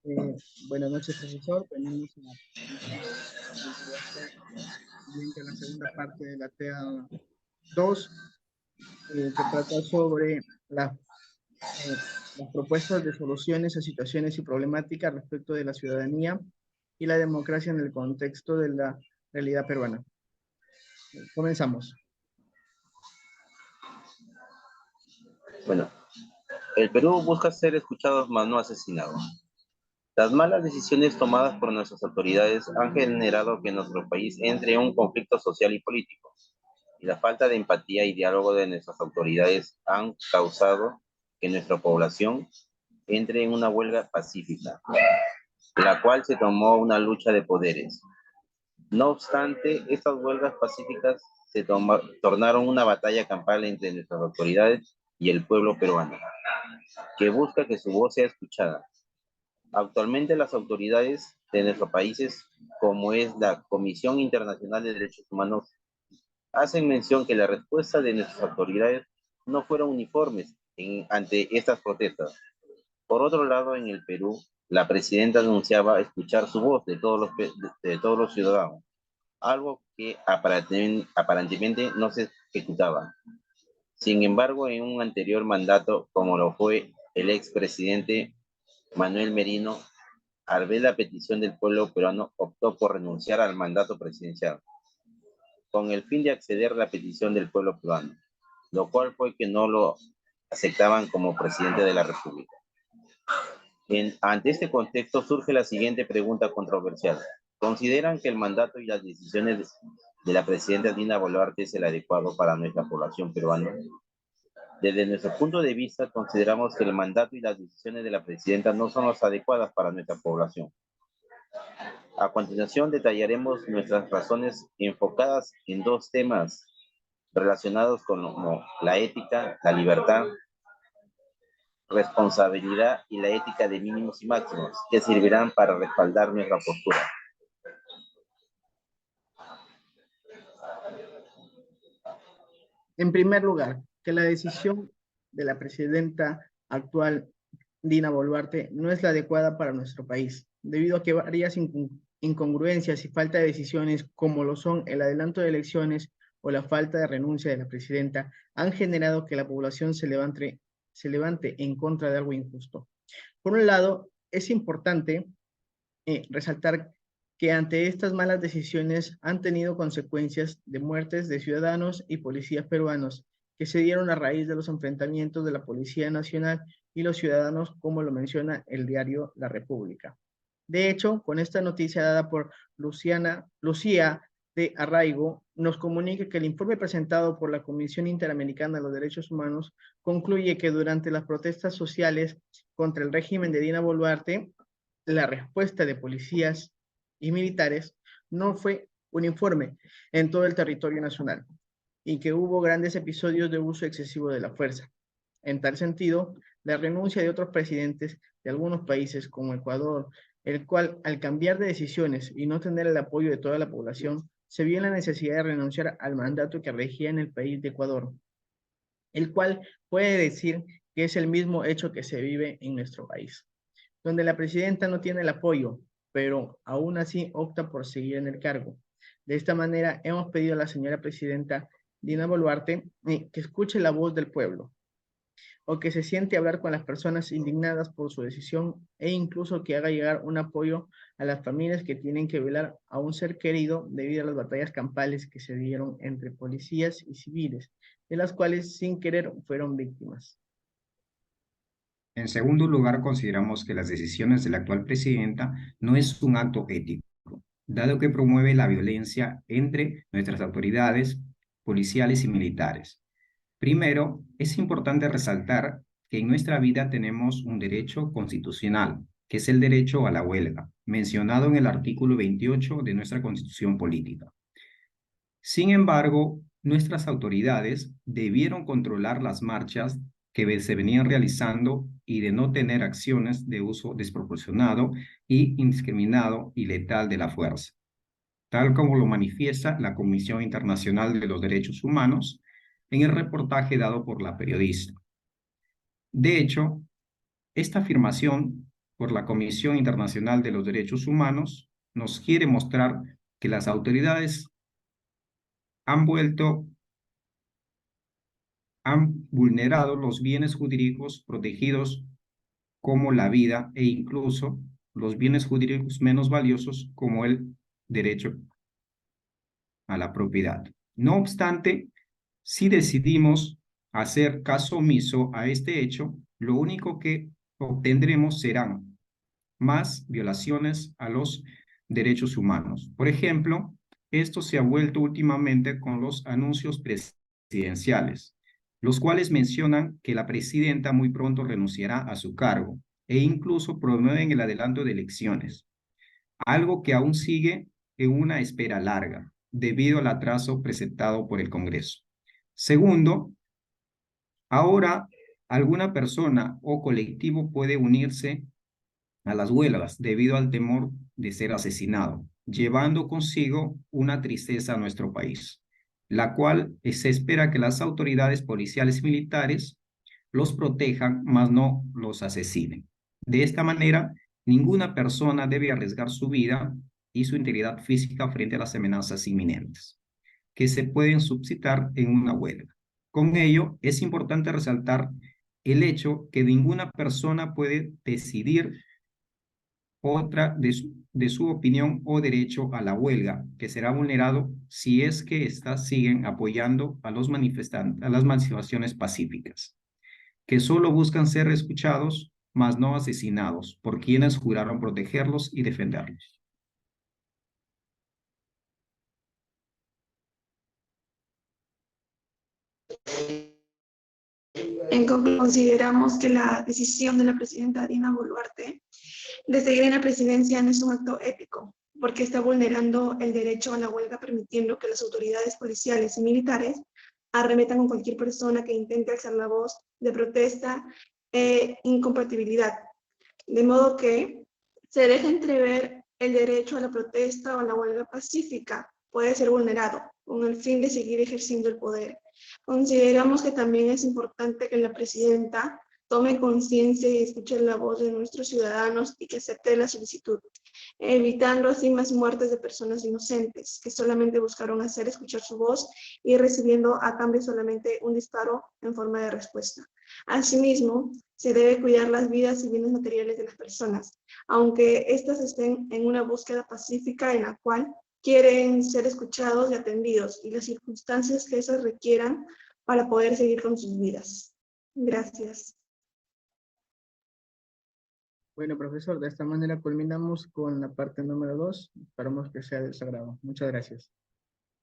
Eh, Buenas noches, profesor. Tenemos una pregunta siguiente a la segunda parte de la TEA 2, que trata sobre eh, las propuestas de soluciones a situaciones y problemáticas respecto de la ciudadanía y la democracia en el contexto de la realidad peruana. Comenzamos. Bueno, el Perú busca ser escuchado más no asesinado. Las malas decisiones tomadas por nuestras autoridades han generado que nuestro país entre en un conflicto social y político, y la falta de empatía y diálogo de nuestras autoridades han causado que nuestra población entre en una huelga pacífica, la cual se tomó una lucha de poderes. No obstante, estas huelgas pacíficas tornaron una batalla campal entre nuestras autoridades y el pueblo peruano, que busca que su voz sea escuchada. Actualmente las autoridades de nuestros países, como es la Comisión Internacional de Derechos Humanos, hacen mención que la respuesta de nuestras autoridades no fueron uniformes ante estas protestas. Por otro lado, en el Perú, la presidenta anunciaba escuchar su voz de todos los ciudadanos, algo que aparentemente no se ejecutaba. Sin embargo, en un anterior mandato, como lo fue el expresidente Manuel Merino, al ver la petición del pueblo peruano, optó por renunciar al mandato presidencial, con el fin de acceder a la petición del pueblo peruano, lo cual fue que no lo aceptaban como presidente de la República. Ante este contexto surge la siguiente pregunta controversial. ¿Consideran que el mandato y las decisiones de la presidenta Dina Boluarte es el adecuado para nuestra población peruana? Desde nuestro punto de vista, consideramos que el mandato y las decisiones de la presidenta no son las adecuadas para nuestra población. A continuación, detallaremos nuestras razones enfocadas en dos temas relacionados con la ética, la libertad, responsabilidad y la ética de mínimos y máximos, que servirán para respaldar nuestra postura. En primer lugar, que la decisión de la presidenta actual, Dina Boluarte, no es la adecuada para nuestro país, debido a que varias incongruencias y falta de decisiones, como lo son el adelanto de elecciones o la falta de renuncia de la presidenta, han generado que la población se levante en contra de algo injusto. Por un lado, es importante resaltar que ante estas malas decisiones han tenido consecuencias de muertes de ciudadanos y policías peruanos que se dieron a raíz de los enfrentamientos de la Policía Nacional y los ciudadanos, como lo menciona el diario La República. De hecho, con esta noticia dada por Lucía de Arraigo, nos comunica que el informe presentado por la Comisión Interamericana de los Derechos Humanos concluye que durante las protestas sociales contra el régimen de Dina Boluarte, la respuesta de policías y militares no fue uniforme en todo el territorio nacional y que hubo grandes episodios de uso excesivo de la fuerza. En tal sentido, la renuncia de otros presidentes de algunos países como Ecuador, el cual al cambiar de decisiones y no tener el apoyo de toda la población, se vio en la necesidad de renunciar al mandato que regía en el país de Ecuador, el cual puede decir que es el mismo hecho que se vive en nuestro país, donde la presidenta no tiene el apoyo, pero aún así opta por seguir en el cargo. De esta manera, hemos pedido a la señora presidenta Dina Boluarte que escuche la voz del pueblo, o que se siente a hablar con las personas indignadas por su decisión e incluso que haga llegar un apoyo a las familias que tienen que velar a un ser querido debido a las batallas campales que se dieron entre policías y civiles, de las cuales sin querer fueron víctimas. En segundo lugar, consideramos que las decisiones de la actual presidenta no es un acto ético, dado que promueve la violencia entre nuestras autoridades policiales y militares. Primero, es importante resaltar que en nuestra vida tenemos un derecho constitucional, que es el derecho a la huelga, mencionado en el artículo 28 de nuestra Constitución Política. Sin embargo, nuestras autoridades debieron controlar las marchas que se venían realizando y de no tener acciones de uso desproporcionado y indiscriminado y letal de la fuerza, tal como lo manifiesta la Comisión Internacional de los Derechos Humanos en el reportaje dado por la periodista. De hecho, Esta afirmación por la Comisión Internacional de los Derechos Humanos nos quiere mostrar que las autoridades han vulnerado los bienes jurídicos protegidos como la vida e incluso los bienes jurídicos menos valiosos como el derecho a la propiedad. No obstante, si decidimos hacer caso omiso a este hecho, lo único que obtendremos serán más violaciones a los derechos humanos. Por ejemplo, esto se ha vuelto últimamente con los anuncios presidenciales, los cuales mencionan que la presidenta muy pronto renunciará a su cargo e incluso promueven el adelanto de elecciones, algo que aún sigue en una espera larga debido al atraso presentado por el Congreso. Segundo, ahora alguna persona o colectivo puede unirse a las huelgas debido al temor de ser asesinado, llevando consigo una tristeza a nuestro país, la cual se espera que las autoridades policiales y militares los protejan, mas no los asesinen. De esta manera, ninguna persona debe arriesgar su vida y su integridad física frente a las amenazas inminentes que se pueden suscitar en una huelga. Con ello, es importante resaltar el hecho que ninguna persona puede decidir otra de su opinión o derecho a la huelga, que será vulnerado si es que éstas siguen apoyando a los manifestantes, a las manifestaciones pacíficas, que solo buscan ser escuchados, mas no asesinados, por quienes juraron protegerlos y defenderlos. En conclusión, consideramos que la decisión de la presidenta Dina Boluarte de seguir en la presidencia no es un acto ético, porque está vulnerando el derecho a la huelga, permitiendo que las autoridades policiales y militares arremetan con cualquier persona que intente alzar la voz de protesta e incompatibilidad, de modo que se deja entrever el derecho a la protesta o a la huelga pacífica puede ser vulnerado con el fin de seguir ejerciendo el poder. Consideramos que también es importante que la presidenta tome conciencia y escuche la voz de nuestros ciudadanos y que acepte la solicitud, evitando así más muertes de personas inocentes que solamente buscaron hacer escuchar su voz y recibiendo a cambio solamente un disparo en forma de respuesta. Asimismo, se debe cuidar las vidas y bienes materiales de las personas, aunque éstas estén en una búsqueda pacífica en la cual quieren ser escuchados y atendidos y las circunstancias que esas requieran para poder seguir con sus vidas. Gracias. Bueno, profesor, de esta manera culminamos con la parte número 2. Esperamos que sea de su agrado. Muchas gracias.